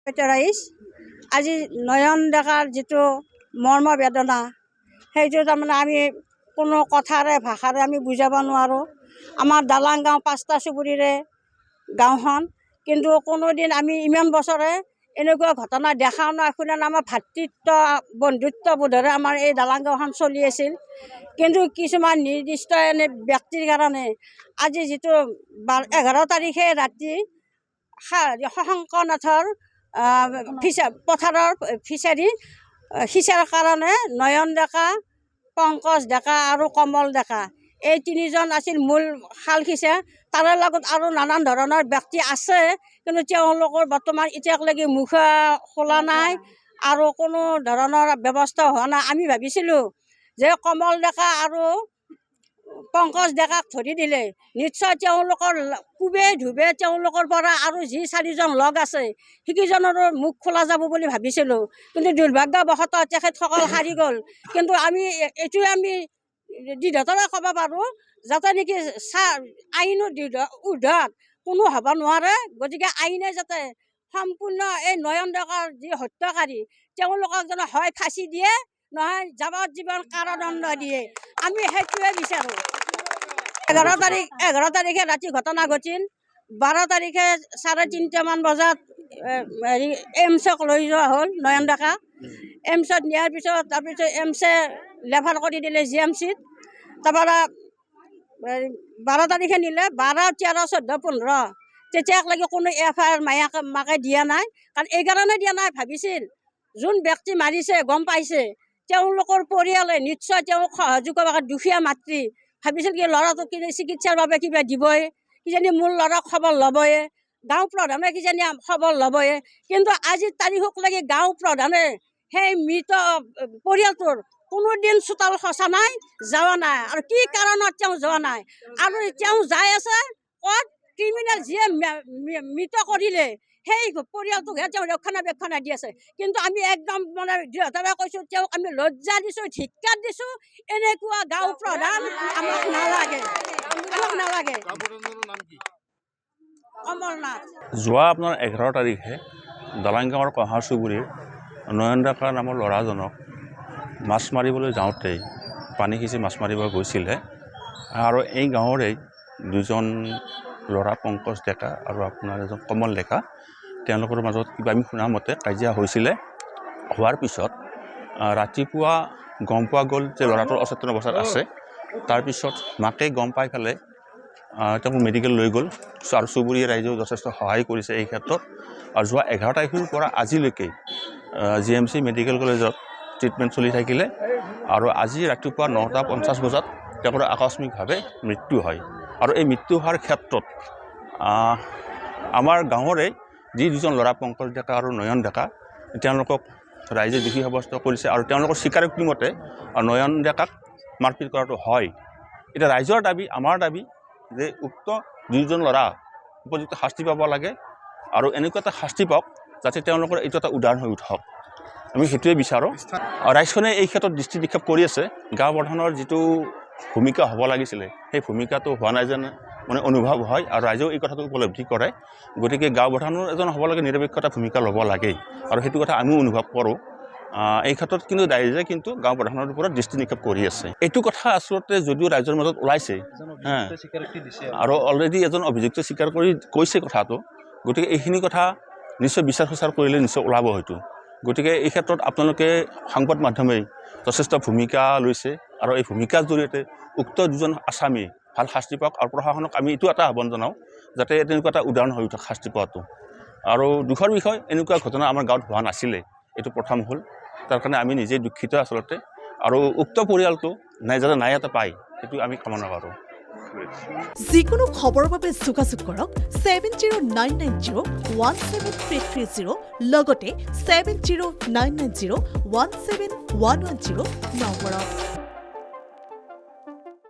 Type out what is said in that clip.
ৰাইজ আজি নয়ন ডেকাৰ যিটো মৰ্ম বেদনা সেইটো তাৰমানে আমি কোনো কথাৰে ভাষাৰে আমি বুজাব নোৱাৰোঁ। আমাৰ দালাং গাঁও 5টা চুবুৰীৰে গাঁওখন, কিন্তু কোনোদিন আমি ইমান বছৰে এনেকুৱা ঘটনা দেখাও নাই, শুনা নাই। আমাৰ ভাতৃত্ব বন্ধুত্ববোধেৰে আমাৰ এই দালাং গাঁওখন চলি আছিল, কিন্তু কিছুমান নিৰ্দিষ্ট এনে ব্যক্তিৰ কাৰণে আজি যিটো 11 তাৰিখে ৰাতি শশাংকনাথৰ পথাৰৰ ফিচাৰী সিঁচাৰ কাৰণে নয়ন ডেকা, পংকজ ডেকা আৰু কমল ডেকা এই 3জন আছিল মূল খাল সিঁচা। তাৰে লগত আৰু নানান ধৰণৰ ব্যক্তি আছে, কিন্তু তেওঁলোকৰ বৰ্তমান এতিয়ালৈকে মুখ খোলা নাই আৰু কোনো ধৰণৰ ব্যৱস্থা হোৱা নাই। আমি ভাবিছিলোঁ যে কমল ডেকা আৰু পংকজ ডেকাক ধৰি দিলে নিশ্চয় তেওঁলোকৰ কোবে ধুবে তেওঁলোকৰ পৰা আৰু যি 4জন লগ আছে সেইকেইজনৰো মুখ খোলা যাব বুলি ভাবিছিলোঁ, কিন্তু দুৰ্ভাগ্যবশতঃ তেখেতসকল হাৰি গ'ল। কিন্তু আমি এইটোৱে আমি দৃঢ়তাৰে ক'ব পাৰোঁ যাতে নেকি আইনৰ উৰ্ধত কোনো হ'ব নোৱাৰে। গতিকে আইনে যাতে সম্পূৰ্ণ এই নয়ন ডেকাৰ যি হত্যাকাৰী তেওঁলোকক যেন হয় ফাঁচি দিয়ে, নহয় যাৱজ্জীৱন কাৰাদণ্ড দিয়ে, আমি সেইটোৱে বিচাৰোঁ। 11 তাৰিখে ৰাতি ঘটনা ঘটিল। 12 তাৰিখে 3:30মান বজাত এমছক লৈ যোৱা হ'ল নয়ন ডেকা। এমছত নিয়াৰ পিছত তাৰপিছত এমছে ৰেফাৰ কৰি দিলে GMCত। তাৰপৰা 12 তাৰিখে নিলে, 12, 13, 14, 15 তেতিয়ালৈকে কোনো FIR মাকে দিয়া নাই। কাৰণ এইকাৰণে দিয়া নাই, ভাবিছিল যোন ব্যক্তি মাৰিছে গম পাইছে তেওঁলোকৰ পৰিয়ালে নিশ্চয় তেওঁক সহযোগ কৰিব। দুখীয়া মাতৃ ভাবিছিল কি ল'ৰাটোক চিকিৎসাৰ বাবে কিবা দিবই, কিজানি মোৰ ল'ৰাক খবৰ ল'বই, গাঁও প্ৰধানে কিজানি খবৰ ল'বই। কিন্তু আজিৰ তাৰিখক লাগি গাঁও প্ৰধানে সেই মৃত পৰিয়ালটোৰ কোনোদিন চোতাল খচা নাই, যোৱা নাই। আৰু কি কাৰণত তেওঁ যোৱা নাই আৰু তেওঁ যাই আছে ক'ত? ক্ৰিমিনেল যিয়ে মৃত কৰিলে সেই পৰিয়ালটোকহে তেওঁ ৰক্ষণাবেক্ষণ দি আছে। কিন্তু আমি একদম মানে দৃঢ়তাৰে কৈছোঁ, তেওঁক আমি লজ্জা দিছোঁ, ধিক্কাৰ দিছোঁ। এনেকুৱা গাঁও প্ৰধান আমাক নালাগে, আমাক নালাগে। অমৰনাথ যোৱা আপোনাৰ 11 তাৰিখে দালাং গাঁৱৰ কঁহাৰ চুবুৰীৰ নয়ন ডেকা নামৰ ল'ৰাজনক মাছ মাৰিবলৈ যাওঁতেই পানী সিঁচি মাছ মাৰিব গৈছিলে। আৰু এই গাঁৱৰে 2জন ল'ৰা পংকজ ডেকা আৰু আপোনাৰ এজন কমল ডেকা, তেওঁলোকৰ মাজত কিবা আমি শুনা মতে কাজিয়া হৈছিলে। হোৱাৰ পিছত ৰাতিপুৱা গম পোৱা গ'ল যে ল'ৰাটোৰ অচেতন অৱস্থাত আছে। তাৰপিছত মাকে গম পাই পেলাই তেওঁক মেডিকেল লৈ গ'ল আৰু চুবুৰীয়া ৰাইজেও যথেষ্ট সহায় কৰিছে এই ক্ষেত্ৰত। আৰু যোৱা 11 তাৰিখৰ পৰা আজিলৈকে GMC মেডিকেল কলেজত ট্ৰিটমেণ্ট চলি থাকিলে আৰু আজি ৰাতিপুৱা 9:50 বজাত তেওঁৰ আকস্মিকভাৱে মৃত্যু হয়। আৰু এই মৃত্যু হোৱাৰ ক্ষেত্ৰত আমাৰ গাঁৱৰে যি 2জন ল'ৰা পংকজ ডেকা আৰু নয়ন ডেকা, তেওঁলোকক ৰাইজে দোষী সাব্যস্ত কৰিছে আৰু তেওঁলোকৰ স্বীকাৰোক্তি মতে নয়ন ডেকাক মাৰপিট কৰাটো হয়। এতিয়া ৰাইজৰ দাবী, আমাৰ দাবী যে উক্ত 2জন ল'ৰা উপযুক্ত শাস্তি পাব লাগে আৰু এনেকুৱা এটা শাস্তি পাওক যাতে তেওঁলোকৰ এইটো এটা উদাহৰণ হৈ উঠক, আমি সেইটোৱে বিচাৰোঁ। ৰাইজখনে এই ক্ষেত্ৰত দৃষ্টি নিক্ষেপ কৰি আছে। গাঁও প্ৰধানৰ যিটো ভূমিকা হ'ব লাগিছিলে সেই ভূমিকাটো হোৱা নাই যেন মানে অনুভৱ হয় আৰু ৰাইজেও এই কথাটো উপলব্ধি কৰে। গতিকে গাঁও প্ৰধানৰ এজন হ'ব লাগে, নিৰপেক্ষতা ভূমিকা ল'ব লাগে আৰু সেইটো কথা আমিও অনুভৱ কৰোঁ। এই ক্ষেত্ৰত কিন্তু ৰাইজে কিন্তু গাঁও প্ৰধানৰ ওপৰত দৃষ্টি নিক্ষেপ কৰি আছে। এইটো কথা আচলতে যদিও ৰাইজৰ মাজত ওলাইছে আৰু অলৰেডি এজন অভিযুক্ত স্বীকাৰ কৰি কৈছে কথাটো, গতিকে এইখিনি কথা নিশ্চয় বিচাৰ খোচাৰ কৰিলে নিশ্চয় ওলাব হয়তো। গতিকে এই ক্ষেত্ৰত আপোনালোকে সংবাদ মাধ্যমেই যথেষ্ট ভূমিকা লৈছে আৰু এই ভূমিকাৰ জৰিয়তে উক্ত 2জন আসামী ভাল শাস্তি পাওক আৰু প্ৰশাসনক আমি এইটো এটা আহ্বান জনাওঁ যাতে তেনেকুৱা এটা উদাহৰণ হৈ উঠক শাস্তি পোৱাটো। আৰু দুখৰ বিষয়, এনেকুৱা ঘটনা আমাৰ গাঁৱত হোৱা নাছিলে, এইটো প্ৰথম হ'ল। তাৰ কাৰণে আমি নিজেই দুখিত আচলতে। আৰু উক্ত পৰিয়ালটো যাতে ন্যায় এটা পায় সেইটো আমি কামনা কৰোঁ। যিকোনো খবৰৰ বাবে যোগাযোগ কৰক 7099017330 লগতে 7099017110 নম্বৰত।